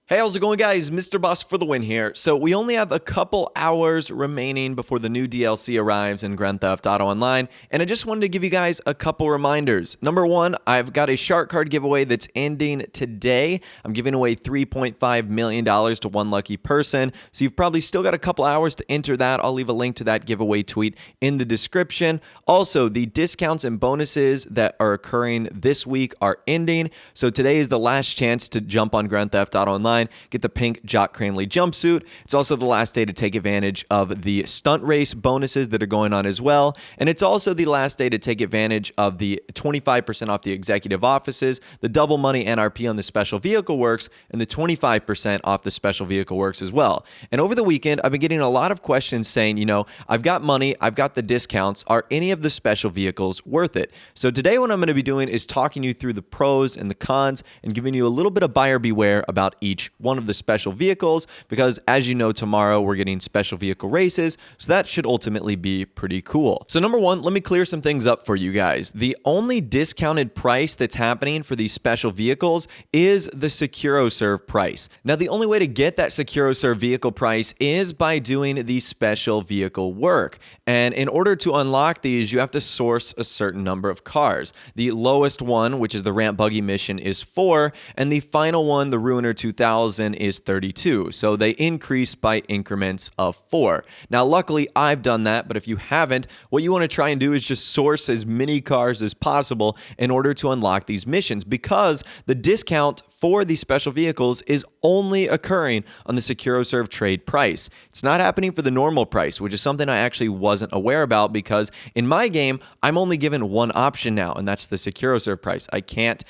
Hey, how's it going, guys? Mr. Boss for the win here. So we only have a couple hours remaining before the new DLC arrives in Grand Theft Auto Online, and I just wanted to give you guys a couple reminders. Number one, I've got a shark card giveaway that's ending today. I'm giving away $3.5 million to one lucky person, so you've probably still got a couple hours to enter that. I'll leave a link to that giveaway tweet in the description. Also, the discounts and bonuses that are occurring this week are ending, so today is the last chance to jump on Grand Theft Auto Online. Get the pink Jock Cranley jumpsuit. It's also the last day to take advantage of the stunt race bonuses that are going on as well. And it's also the last day to take advantage of the 25% off the executive offices, the double money NRP on the special vehicle works, and the 25% off the special vehicle works as well. And over the weekend, I've been getting a lot of questions saying, I've got money, I've got the discounts. Are any of the special vehicles worth it? So today what I'm going to be doing is talking you through the pros and the cons and giving you a little bit of buyer beware about each one of the special vehicles, because as you know, tomorrow we're getting special vehicle races, so that should ultimately be pretty cool. So number one, let me clear some things up for you guys. The only discounted price that's happening for these special vehicles is the SecuroServe price. Now, the only way to get that SecuroServe vehicle price is by doing the special vehicle work. And in order to unlock these, you have to source a certain number of cars. The lowest one, which is the ramp buggy mission, is 4, and the final one, the Ruiner 2000, is 32. So they increase by increments of 4. Now, luckily, I've done that, but if you haven't, what you want to try and do is just source as many cars as possible in order to unlock these missions, because the discount for these special vehicles is only occurring on the SecuroServe trade price. It's not happening for the normal price, which is something I actually wasn't aware about, because in my game, I'm only given one option now, and that's the SecuroServe price. I can't,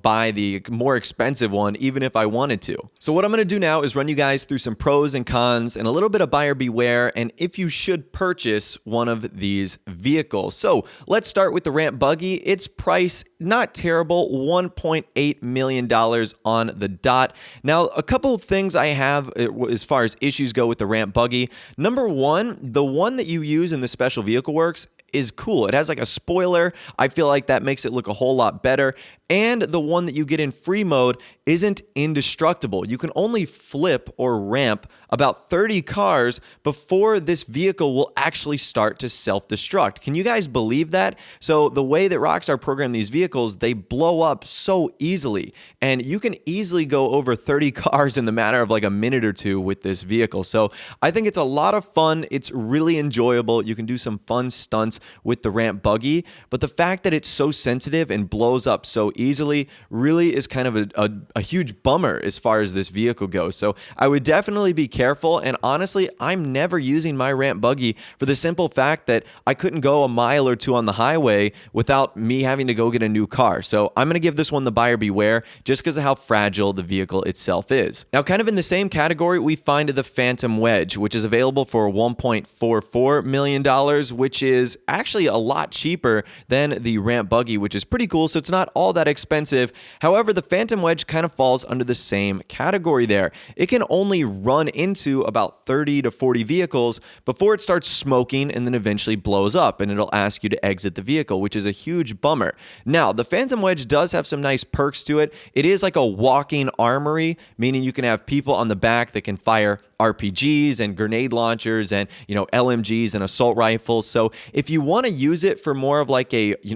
buy the more expensive one, even if I wanted to. So what I'm going to do now is run you guys through some pros and cons and a little bit of buyer beware and if you should purchase one of these vehicles. So let's start with the ramp buggy. Its price, not terrible, $1.8 million on the dot. Now, a couple of things I have as far as issues go with the ramp buggy. Number one, the one that you use in the special vehicle works is cool. It has like a spoiler. I feel like that makes it look a whole lot better. And the one that you get in free mode isn't indestructible. You can only flip or ramp about 30 cars before this vehicle will actually start to self-destruct. Can you guys believe that? So the way that Rockstar programmed these vehicles, they blow up so easily. And you can easily go over 30 cars in the matter of like a minute or two with this vehicle. So I think it's a lot of fun. It's really enjoyable. You can do some fun stunts with the ramp buggy. But the fact that it's so sensitive and blows up so easily really is kind of a huge bummer as far as this vehicle goes. So I would definitely be careful. And honestly, I'm never using my ramp buggy for the simple fact that I couldn't go a mile or two on the highway without me having to go get a new car. So I'm going to give this one the buyer beware just because of how fragile the vehicle itself is. Now, kind of in the same category, we find the Phantom Wedge, which is available for $1.44 million, which is actually a lot cheaper than the ramp buggy, which is pretty cool. So it's not all that expensive. However, the Phantom Wedge kind of falls under the same category there. It can only run into about 30 to 40 vehicles before it starts smoking and then eventually blows up, and it'll ask you to exit the vehicle, which is a huge bummer. Now, the Phantom Wedge does have some nice perks to it. It is like a walking armory, meaning you can have people on the back that can fire RPGs and grenade launchers and, LMGs and assault rifles. So if you want to use it for more of like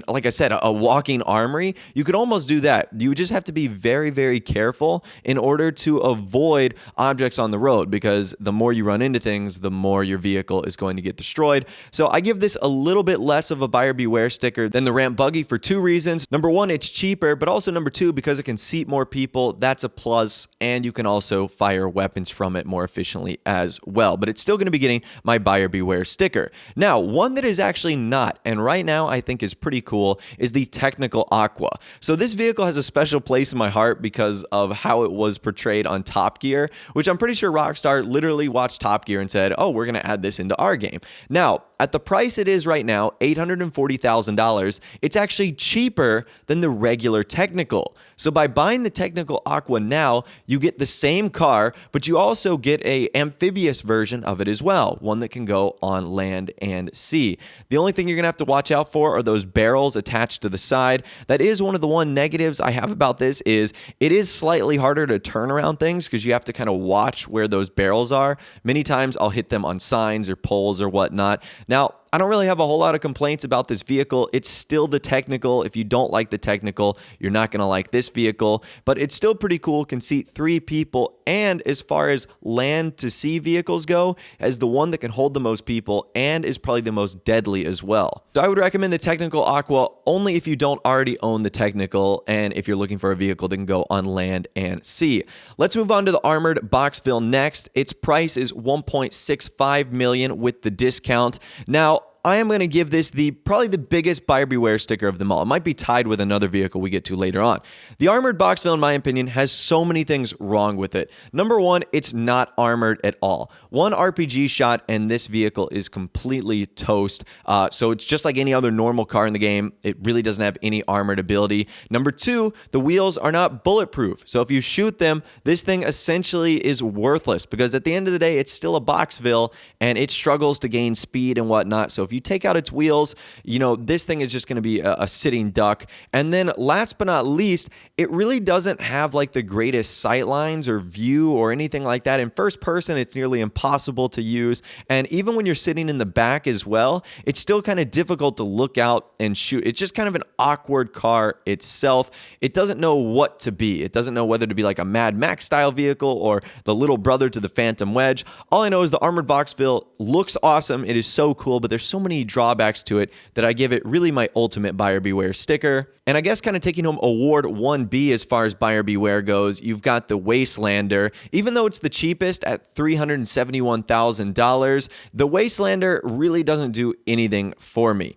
like I said, a walking armory, you could almost do that. You would just have to be very, very careful in order to avoid objects on the road, because the more you run into things, the more your vehicle is going to get destroyed. So I give this a little bit less of a buyer beware sticker than the ramp buggy for two reasons. Number one, it's cheaper, but also number two, because it can seat more people, that's a plus, and you can also fire weapons from it more efficiently as well. But it's still going to be getting my buyer beware sticker. Now, one that is actually not, and right now I think is pretty cool, is the Technical Aqua. So this vehicle has a special place in my heart because of how it was portrayed on Top Gear, which I'm pretty sure Rockstar literally watched Top Gear and said, oh, we're going to add this into our game. Now, at the price it is right now, $840,000, it's actually cheaper than the regular Technical. So by buying the Technical Aqua now, you get the same car, but you also get a amphibious version of it as well, one that can go on land and sea. The only thing you're going to have to watch out for are those barrels attached to the side. That is one of the negatives I have about this is it is slightly harder to turn around things because you have to kind of watch where those barrels are. Many times I'll hit them on signs or poles or whatnot. Now, I don't really have a whole lot of complaints about this vehicle. It's still the technical. If you don't like the technical, you're not going to like this vehicle, but it's still pretty cool. Can seat 3 people. And as far as land to sea vehicles go, as the one that can hold the most people and is probably the most deadly as well. So I would recommend the technical Aqua only if you don't already own the technical and if you're looking for a vehicle that can go on land and sea. Let's move on to the armored boxville next. Its price is $1.65 million with the discount. Now, I am going to give this probably the biggest buyer beware sticker of them all. It might be tied with another vehicle we get to later on. The armored boxville, in my opinion, has so many things wrong with it. Number one, it's not armored at all. One RPG shot and this vehicle is completely toast. So it's just like any other normal car in the game. It really doesn't have any armored ability. Number two, the wheels are not bulletproof. So if you shoot them, this thing essentially is worthless because at the end of the day, it's still a boxville and it struggles to gain speed and whatnot. So if you take out its wheels, this thing is just going to be a sitting duck. And then last but not least, it really doesn't have like the greatest sight lines or view or anything like that. In first person, it's nearly impossible to use. And even when you're sitting in the back as well, it's still kind of difficult to look out and shoot. It's just kind of an awkward car itself. It doesn't know what to be. It doesn't know whether to be like a Mad Max style vehicle or the little brother to the Phantom Wedge. All I know is the armored boxville looks awesome. It is so cool, but there's so many drawbacks to it that I give it really my ultimate buyer beware sticker. And I guess kind of taking home award 1B as far as buyer beware goes, you've got the Wastelander. Even though it's the cheapest at $371,000, the Wastelander really doesn't do anything for me.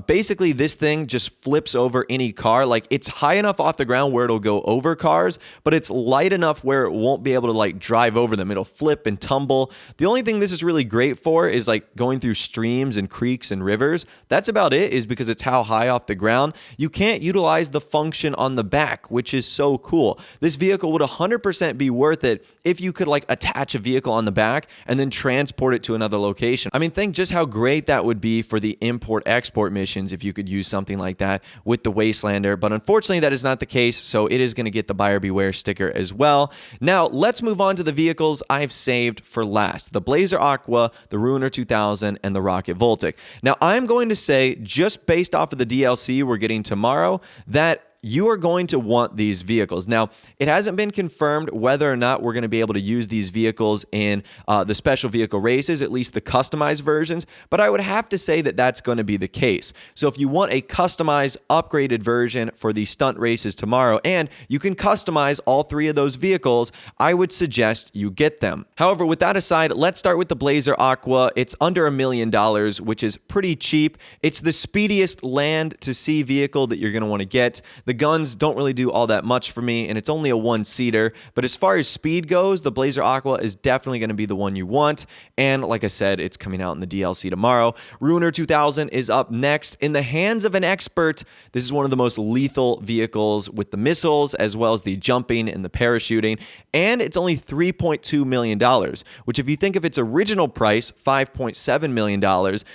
Basically, this thing just flips over any car. Like, it's high enough off the ground where it'll go over cars, but it's light enough where it won't be able to like drive over them. It'll flip and tumble. The only thing this is really great for is like going through streams and creeks and rivers. That's about it, is because it's how high off the ground. You can't utilize the function on the back, which is so cool. This vehicle would 100% be worth it if you could like attach a vehicle on the back and then transport it to another location. I mean, think just how great that would be for the import-export missions if you could use something like that with the Wastelander, but unfortunately that is not the case, so it is going to get the buyer beware sticker as well. Now, let's move on to the vehicles I've saved for last. The Blazer Aqua, the Ruiner 2000, and the Rocket Voltic. Now, I'm going to say, just based off of the DLC we're getting tomorrow, that you are going to want these vehicles. Now, it hasn't been confirmed whether or not we're going to be able to use these vehicles in the special vehicle races, at least the customized versions, but I would have to say that that's going to be the case. So if you want a customized, upgraded version for the stunt races tomorrow, and you can customize all 3 of those vehicles, I would suggest you get them. However, with that aside, let's start with the Blazer Aqua. It's under $1 million, which is pretty cheap. It's the speediest land to sea vehicle that you're going to want to get. The guns don't really do all that much for me, and it's only a 1-seater, but as far as speed goes, the Blazer Aqua is definitely going to be the one you want, and like I said, it's coming out in the DLC tomorrow. Ruiner 2000 is up next. In the hands of an expert, this is one of the most lethal vehicles with the missiles, as well as the jumping and the parachuting, and it's only $3.2 million, which if you think of its original price, $5.7 million,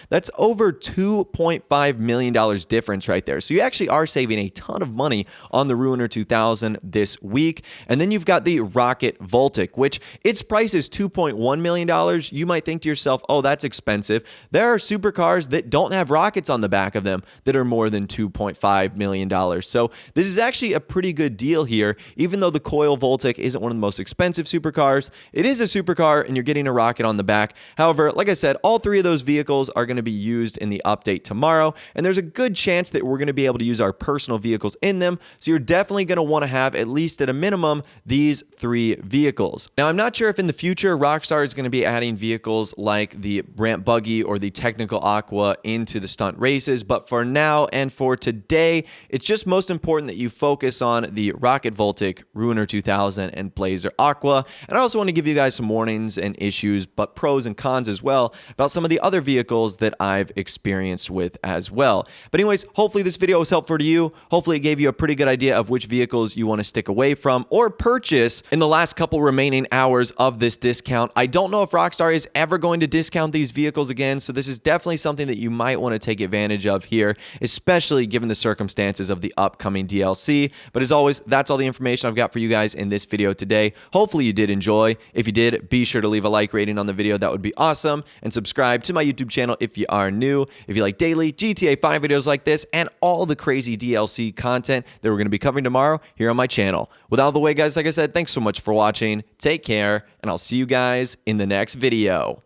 that's over $2.5 million difference right there. So you actually are saving a ton of money on the Ruiner 2000 this week. And then you've got the Rocket Voltic, which its price is $2.1 million. You might think to yourself, oh, that's expensive. There are supercars that don't have rockets on the back of them that are more than $2.5 million. So this is actually a pretty good deal here. Even though the Coil Voltic isn't one of the most expensive supercars, it is a supercar and you're getting a rocket on the back. However, like I said, all 3 of those vehicles are going to be used in the update tomorrow. And there's a good chance that we're going to be able to use our personal vehicles in them. So you're definitely going to want to have, at least at a minimum, these 3 vehicles. Now, I'm not sure if in the future Rockstar is going to be adding vehicles like the ramp buggy or the technical Aqua into the stunt races, but for now and for today, it's just most important that you focus on the Rocket Voltic, Ruiner 2000, and Blazer Aqua. And I also want to give you guys some warnings and issues, but pros and cons as well, about some of the other vehicles that I've experienced with as well. But anyways, hopefully this video was helpful to you. Hopefully it gave you give you a pretty good idea of which vehicles you want to stick away from or purchase in the last couple remaining hours of this discount. I don't know if Rockstar is ever going to discount these vehicles again, so this is definitely something that you might want to take advantage of here, especially given the circumstances of the upcoming DLC. But as always, that's all the information I've got for you guys in this video today. Hopefully you did enjoy. If you did, be sure to leave a like rating on the video. That would be awesome. And subscribe to my YouTube channel if you are new. If you like daily GTA 5 videos like this and all the crazy DLC content that we're going to be covering tomorrow here on my channel. With all the way, guys, like I said, thanks so much for watching. Take care, and I'll see you guys in the next video.